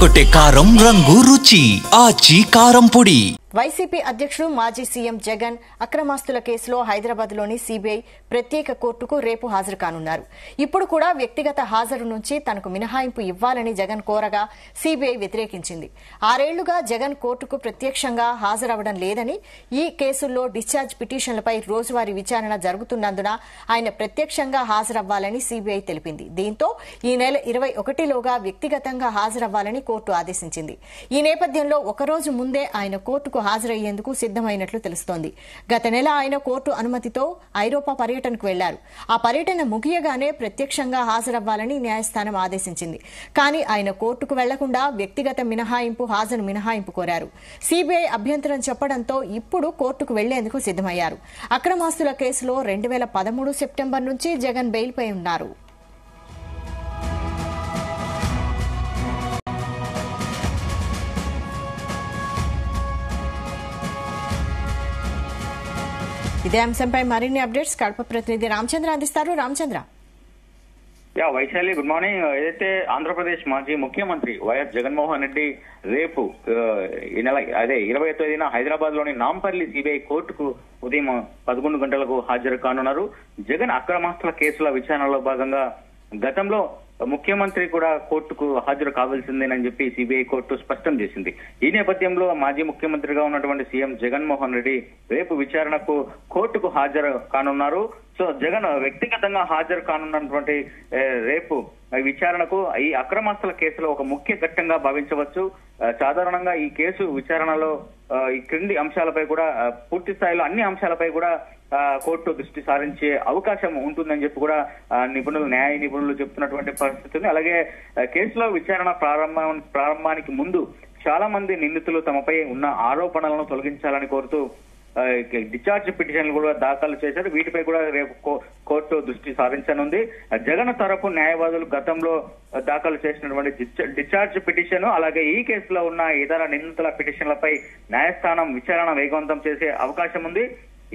అదరగొట్టే కారం రంగు రుచి ఆచి కారం పొడి. వైసీపీ అధ్యక్షుడు మాజీ సీఎం జగన్ అక్రమాస్తుల కేసులో హైదరాబాద్లోని సీబీఐ ప్రత్యేక కోర్టుకు రేపు హాజరు కానున్నారు. ఇప్పుడు కూడా వ్యక్తిగత హాజరు నుంచి తనకు మినహాయింపు ఇవ్వాలని జగన్ కోరగా సీబీఐ వ్యతిరేకించింది. 6 ఏళ్లుగా జగన్ కోర్టుకు ప్రత్యక్షంగా హాజరవడం లేదని, ఈ కేసుల్లో డిశ్చార్జ్ పిటిషన్లపై రోజువారీ విచారణ జరుగుతున్నందున ఆయన ప్రత్యక్షంగా హాజరవ్వాలని సీబీఐ తెలిపింది. దీంతో ఈ నెల 21లోగా వ్యక్తిగతంగా హాజరవ్వాలని కోర్టు ఆదేశించింది. ఈ నేపథ్యంలో ఒకరోజు ముందే ఆయన కోర్టుకు హాజరయ్యేందుకు సిద్దమైనట్లు తెలుస్తోంది. గత నెల ఆయన కోర్టు అనుమతితో ఐరోపా పర్యటనకు వెళ్లారు. ఆ పర్యటన ముగియగానే ప్రత్యక్షంగా హాజరవ్వాలని న్యాయస్థానం ఆదేశించింది. కానీ ఆయన కోర్టుకు వెళ్లకుండా వ్యక్తిగత హాజరు మినహాయింపు కోరారు. సీబీఐ అభ్యంతరం చెప్పడంతో ఇప్పుడు కోర్టుకు వెళ్లేందుకు సిద్దమయ్యారు. అక్రమాస్తుల కేసులో 2013 సెప్టెంబర్ నుంచి జగన్ బెయిల్పై ఉన్నారు. ఇదే అంశంపై మరిన్ని అప్డేట్స్ కడప ప్రతినిధి రామచంద్ర అందిస్తారు. రామచంద్ర. Vaishali, good morning. ఏదైతే ఆంధ్రప్రదేశ్ మాజీ ముఖ్యమంత్రి వైఎస్ జగన్మోహన్ రెడ్డి రేపు ఈ నెల 20వ తేదీన హైదరాబాద్ లోని నాంపల్లి సిబిఐ కోర్టుకు ఉదయం 11 గంటలకు హాజరు కానున్నారు. జగన్ అక్రమాస్తుల కేసుల విచారణలో భాగంగా గతంలో ముఖ్యమంత్రి కూడా కోర్టుకు హాజరు కావాల్సిందేనని చెప్పి సిబిఐ కోర్టు స్పష్టం చేసింది. ఈ నేపథ్యంలో మాజీ ముఖ్యమంత్రిగా ఉన్నటువంటి సీఎం జగన్మోహన్ రెడ్డి రేపు విచారణకు కోర్టుకు హాజరు కానున్నారు. సో జగన్ వ్యక్తిగతంగా హాజరు కానున్నటువంటి రేపు విచారణకు ఈ అక్రమాస్తుల కేసులో ఒక ముఖ్య ఘట్టంగా భావించవచ్చు. సాధారణంగా ఈ కేసు విచారణలో ఈ క్రింది అంశాలపై కూడా పూర్తి స్థాయిలో అన్ని అంశాలపై కూడా కోర్టు దృష్టి సారించే అవకాశం ఉంటుందని చెప్పి కూడా న్యాయ నిపుణులు చెప్తున్నటువంటి పరిస్థితి ఉంది. అలాగే కేసులో విచారణ ప్రారంభానికి ముందు చాలా మంది నిందితులు తమపై ఉన్న ఆరోపణలను తొలగించాలని కోరుతూ డిశ్చార్జ్ పిటిషన్లు కూడా దాఖలు చేశారు. వీటిపై కూడా రేపు కోర్టు దృష్టి సారించనుంది. జగన్ తరపు న్యాయవాదులు గతంలో దాఖలు చేసినటువంటి డిశ్చార్జ్ పిటిషన్, అలాగే ఈ కేసులో ఉన్న ఇతర నిందితుల పిటిషన్లపై న్యాయస్థానం విచారణ వేగవంతం చేసే అవకాశం ఉంది.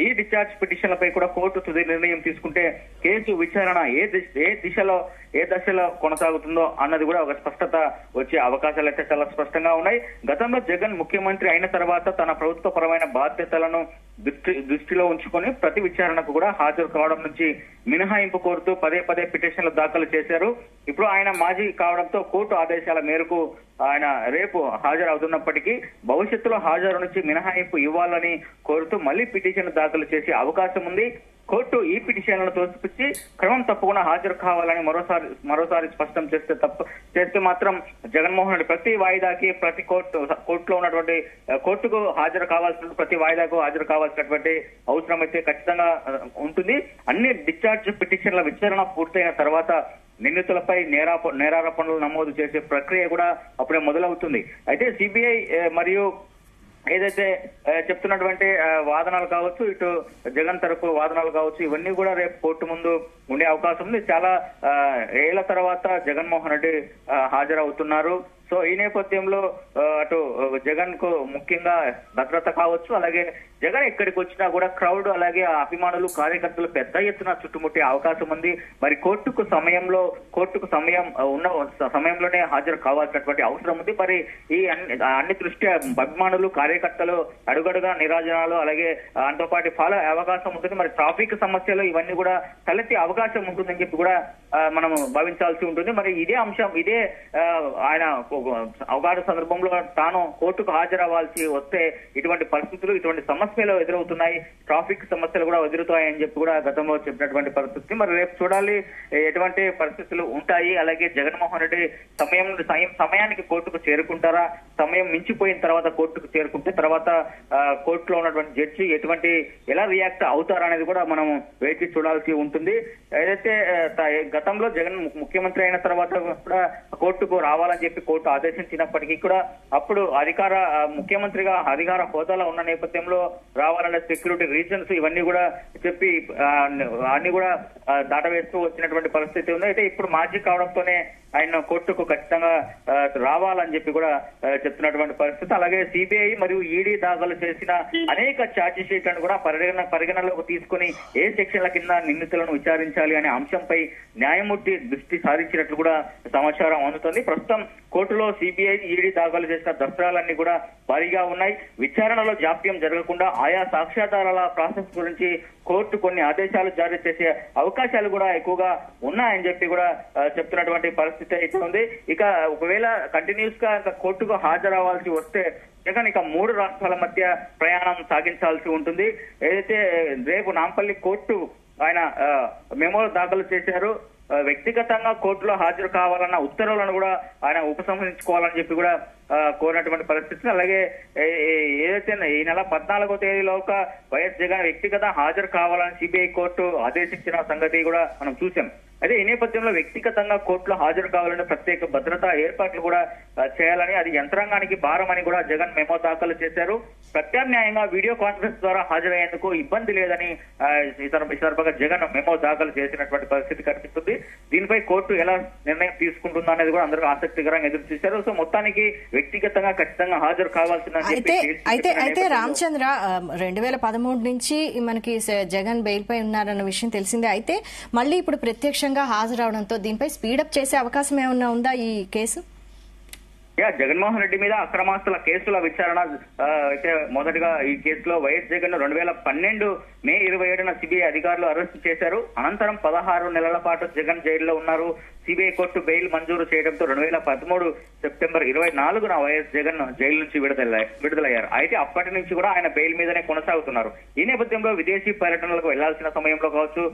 ఈ డిశ్చార్జ్ పిటిషన్లపై కూడా కోర్టు తుది నిర్ణయం తీసుకుంటే కేసు విచారణ ఏ దశలో కొనసాగుతుందో అన్నది కూడా ఒక స్పష్టత వచ్చే అవకాశాలు అయితే చాలా స్పష్టంగా ఉన్నాయి. గతంలో జగన్ ముఖ్యమంత్రి అయిన తర్వాత తన ప్రభుత్వపరమైన బాధ్యతలను దృష్టిలో ఉంచుకొని ప్రతి విచారణకు కూడా హాజరు కావడం నుంచి మినహాయింపు కోరుతూ పదే పిటిషన్లు దాఖలు చేశారు. ఇప్పుడు ఆయన మాజీ కావడంతో కోర్టు ఆదేశాల మేరకు ఆయన రేపు హాజరు అవుతున్నప్పటికీ భవిష్యత్తులో హాజరు నుంచి మినహాయింపు ఇవ్వాలని కోరుతూ మళ్లీ పిటిషన్ దాఖలు చేసే అవకాశం ఉంది. కోర్టు ఈ పిటిషన్లను తోసిపుచ్చి క్రమం తప్పకుండా హాజరు కావాలని మరోసారి స్పష్టం చేస్తే మాత్రం జగన్మోహన్ రెడ్డి ప్రతి వాయిదాకి కోర్టులో ఉన్నటువంటి కోర్టుకు హాజరు కావాల్సిన ప్రతి వాయిదాకు హాజరు కావాల్సినటువంటి అవసరం అయితే ఖచ్చితంగా ఉంటుంది. అన్ని డిశ్చార్జ్ పిటిషన్ల విచారణ పూర్తయిన తర్వాత నిందితులపై నేరారోపణలు నమోదు చేసే ప్రక్రియ కూడా అప్పుడే మొదలవుతుంది. అయితే సిబిఐ మరియు ఏదైతే చెప్తున్నటువంటి వాదనలు కావచ్చు, ఇటు జగన్ తరపు వాదనలు కావచ్చు, ఇవన్నీ కూడా రేపు కోర్టు ముందు ఉండే అవకాశం ఉంది. చాలా ఏళ్ల తర్వాత జగన్మోహన్ రెడ్డి హాజరవుతున్నారు. సో ఈ నేపథ్యంలో అటు జగన్ కు ముఖ్యంగా భద్రత కావచ్చు, అలాగే జగన్ ఎక్కడికి వచ్చినా కూడా క్రౌడ్ అలాగే అభిమానులు కార్యకర్తలు పెద్ద ఎత్తున చుట్టుముట్టే అవకాశం ఉంది. మరి కోర్టుకు సమయం ఉన్న సమయంలోనే హాజరు కావాల్సినటువంటి అవసరం ఉంది. మరి ఈ అన్ని దృష్ట్యా అభిమానులు కార్యకర్తలు అడుగడుగా నిరాజనాలు అలాగే దాంతో పాటు ఫాలో అయ్యే అవకాశం ఉంటుంది. మరి ట్రాఫిక్ సమస్యలు ఇవన్నీ కూడా తలెత్తే అవకాశం ఉంటుందని చెప్పి కూడా మనం భావించాల్సి ఉంటుంది. మరి ఇదే ఆయన అవగాహన సందర్భంలో తాను కోర్టుకు హాజరవ్వాల్సి వస్తే ఇటువంటి పరిస్థితులు ఇటువంటి సమస్యలు ఎదురవుతున్నాయి, ట్రాఫిక్ సమస్యలు కూడా ఎదురుతాయని చెప్పి కూడా గతంలో చెప్పినటువంటి పరిస్థితి. మరి రేపు చూడాలి ఎటువంటి పరిస్థితులు ఉంటాయి. అలాగే జగన్మోహన్ రెడ్డి సమయానికి కోర్టుకు చేరుకుంటారా, సమయం మించిపోయిన తర్వాత కోర్టుకు చేరుకుంటే తర్వాత కోర్టులో ఉన్నటువంటి జడ్జి ఎలా రియాక్ట్ అవుతారా అనేది కూడా మనం వేచి చూడాల్సి ఉంటుంది. ఏదైతే గతంలో జగన్ ముఖ్యమంత్రి అయిన తర్వాత కూడా కోర్టుకు రావాలని చెప్పి కోర్టు ఆదేశించినప్పటికీ కూడా అప్పుడు ముఖ్యమంత్రిగా అధికార హోదాలో ఉన్న నేపథ్యంలో రావాలనే సెక్యూరిటీ రీజన్స్ ఇవన్నీ కూడా చెప్పి అన్ని కూడా దాటవేస్తూ వచ్చినటువంటి పరిస్థితి ఉంది. అయితే ఇప్పుడు మాజీ కావడంతోనే ఆయన కోర్టుకు ఖచ్చితంగా రావాలని చెప్పి కూడా చెప్తున్నటువంటి పరిస్థితి. అలాగే సిబిఐ మరియు ఈడీ దాఖలు చేసిన అనేక ఛార్జ్ షీట్లను కూడా పరిగణలోకి తీసుకుని ఏ సెక్షన్ల కింద నిందితులను విచారించాలి అనే అంశంపై న్యాయమూర్తి దృష్టి సారించినట్లు కూడా సమాచారం అందుతుంది. ప్రస్తుతం కోర్టులో సిబిఐ ఈడీ దాఖలు చేసిన దస్త్రాలన్నీ కూడా భారీగా ఉన్నాయి. విచారణలో జాప్యం జరగకుండా ఆయా సాక్ష్యాధారాల ప్రాసెస్ గురించి కోర్టు కొన్ని ఆదేశాలు జారీ చేసే అవకాశాలు కూడా ఎక్కువగా ఉన్నాయని చెప్పి కూడా చెప్తున్నటువంటి పరిస్థితి అయితే ఉంది. ఇక ఒకవేళ కంటిన్యూస్ గా కోర్టుకు హాజరవ్వాల్సి వస్తే జగన్ ఇక 3 రాష్ట్రాల మధ్య ప్రయాణం సాగించాల్సి ఉంటుంది. ఏదైతే రేపు నాంపల్లి కోర్టు ఆయన మెమో దాఖలు చేశారు, వ్యక్తిగతంగా కోర్టులో హాజరు కావాలన్న ఉత్తర్వులను కూడా ఆయన ఉపసంహరించుకోవాలని చెప్పి కూడా కోరినటువంటి పరిస్థితి. అలాగే ఏదైతే ఈ నెల 14వ తేదీలోగా వైఎస్ జగన్ వ్యక్తిగత హాజరు కావాలని సిబిఐ కోర్టు ఆదేశించిన సంగతి కూడా మనం చూసాం. అయితే ఈ నేపథ్యంలో వ్యక్తిగతంగా కోర్టులో హాజరు కావాలని ప్రత్యేక భద్రతా ఏర్పాట్లు కూడా చేయాలని, అది యంత్రాంగానికి భారమని కూడా జగన్ మెమో దాఖలు చేశారు. ప్రత్యామ్నాయంగా వీడియో కాన్ఫరెన్స్ ద్వారా హాజరయ్యేందుకు ఇబ్బంది లేదని ఈ సందర్భంగా జగన్ మెమో దాఖలు చేసినటువంటి పరిస్థితి కనిపిస్తుంది. దీనిపై కోర్టు ఎలా నిర్ణయం తీసుకుంటుందో అనేది కూడా అందరూ ఆసక్తికరంగా ఎదురు చూశారు. సో మొత్తానికి వ్యక్తిగతంగా ఖచ్చితంగా హాజరు కావాల్సిందని అయితే రామచంద్ర 2013 నుంచి మనకి జగన్ బెయిల్ పై ఉన్నారన్న విషయం తెలిసిందే. అయితే మళ్ళీ ఇప్పుడు ప్రత్యక్షంగా హాజరవడంతో దీనిపై స్పీడప్ చేసే అవకాశం ఏమన్నా ఉందా ఈ కేసు? జగన్మోహన్ రెడ్డి మీద అక్రమాస్తుల కేసుల విచారణ అయితే మొదటిగా ఈ కేసులో వైఎస్ జగన్ 2012 మే 27న సిబిఐ అధికారులు అరెస్టు చేశారు. అనంతరం 16 నెలల పాటు జగన్ జైల్లో ఉన్నారు. సిబిఐ కోర్టు బెయిల్ మంజూరు చేయడంతో 2013 సెప్టెంబర్ 24న వైఎస్ జగన్ జైలు నుంచి విడుదలయ్యారు. అయితే అప్పటి నుంచి కూడా ఆయన బెయిల్ మీదనే కొనసాగుతున్నారు. ఈ నేపథ్యంలో విదేశీ పర్యటనలకు వెళ్లాల్సిన సమయంలో కావచ్చు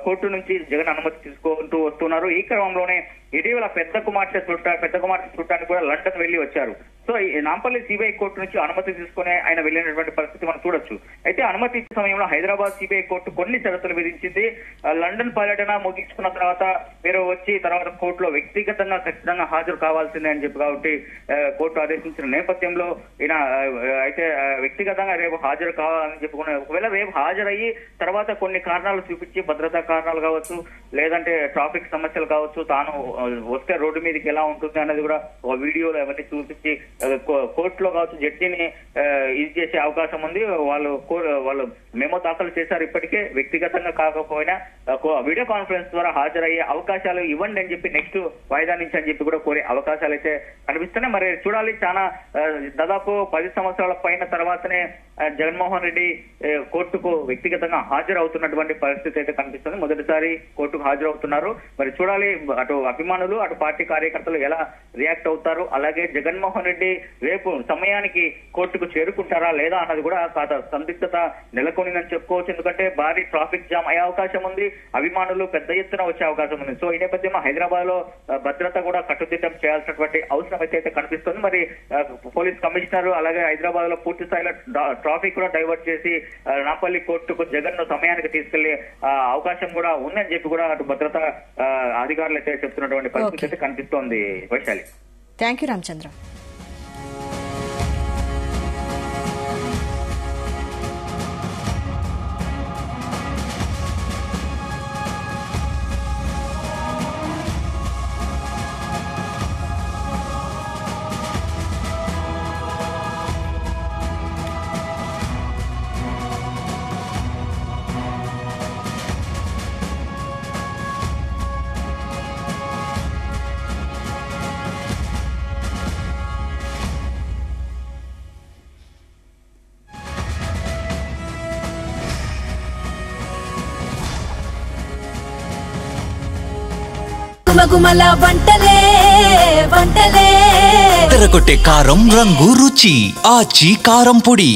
కోర్టు నుంచి జగన్ అనుమతి తీసుకుంటూ వస్తున్నారు. ఈ క్రమంలోనే ఇటీవల పెద్ద కుమార్తె చూడటానికి కూడా లండన్ వెళ్లి వచ్చారు. సో ఈ నాంపల్లి సిబిఐ కోర్టు నుంచి అనుమతి తీసుకుని ఆయన వెళ్ళినటువంటి పరిస్థితి మనం చూడొచ్చు. అయితే అనుమతి ఇచ్చే సమయంలో హైదరాబాద్ సిబిఐ కోర్టు కొన్ని షరతులు విధించింది. లండన్ పర్యటన ముగించుకున్న తర్వాత మీరు వచ్చి తర్వాత కోర్టులో వ్యక్తిగతంగా ఖచ్చితంగా హాజరు కావాల్సిందే అని చెప్పి కాబట్టి కోర్టు ఆదేశించిన నేపథ్యంలో ఈయన అయితే వ్యక్తిగతంగా రేపు హాజరు కావాలని చెప్పుకునే, ఒకవేళ రేపు హాజరయ్యి తర్వాత కొన్ని కారణాలు చూపించి భద్రతా కారణాలు కావచ్చు, లేదంటే ట్రాఫిక్ సమస్యలు కావచ్చు, తాను వస్తే రోడ్డు మీదకి ఎలా ఉంటుంది అనేది కూడా ఒక వీడియోలో అవన్నీ చూపించి కోర్టులో కావచ్చు జడ్జిని ఇది చేసే అవకాశం ఉంది. వాళ్ళు మెమో దాఖలు చేశారు. ఇప్పటికే వ్యక్తిగతంగా కాకపోయినా వీడియో కాన్ఫరెన్స్ ద్వారా హాజరయ్యే అవకాశాలు ఇవ్వండి అని చెప్పి నెక్స్ట్ వాయిదా నుంచి అని చెప్పి కూడా కోరే అవకాశాలు అయితే కనిపిస్తున్నాయి. మరి చూడాలి, చాలా దాదాపు 10 సంవత్సరాల పైన తర్వాతనే జగన్మోహన్ రెడ్డి కోర్టుకు వ్యక్తిగతంగా హాజరవుతున్నటువంటి పరిస్థితి అయితే కనిపిస్తుంది. మొదటిసారి కోర్టుకు హాజరవుతున్నారు. మరి చూడాలి అటు అభిమానులు అటు పార్టీ కార్యకర్తలు ఎలా రియాక్ట్ అవుతారు. అలాగే జగన్మోహన్ రెడ్డి రేపు సమయానికి కోర్టుకు చేరుకుంటారా లేదా అన్నది కూడా కాస్త సందిగ్ధత నెలకొనిందని చెప్పుకోవచ్చు. ఎందుకంటే భారీ ట్రాఫిక్ జామ్ అయ్యే అవకాశం ఉంది, అభిమానులు పెద్ద ఎత్తున వచ్చే అవకాశం ఉంది. సో ఈ నేపథ్యంలో హైదరాబాద్ లో భద్రత కూడా కట్టుదిట్టం చేయాల్సినటువంటి అవసరం అయితే కనిపిస్తుంది. మరి పోలీస్ కమిషనర్ అలాగే హైదరాబాద్ లో పూర్తి స్థాయిలో ట్రాఫిక్ కూడా డైవర్ట్ చేసి నాంపల్లి కోర్టుకు జగన్ సమయానికి తీసుకెళ్లే అవకాశం కూడా ఉందని చెప్పి కూడా అటు భద్రతా అధికారులు అయితే చెప్తున్నటువంటి పరిస్థితి అయితే కనిపిస్తోంది. Vaishali, thank you Ramachandra. గుమగుమల వంటలే వంటలే తెరకొట్టే కారం రంగు రుచి ఆచి కారం పొడి.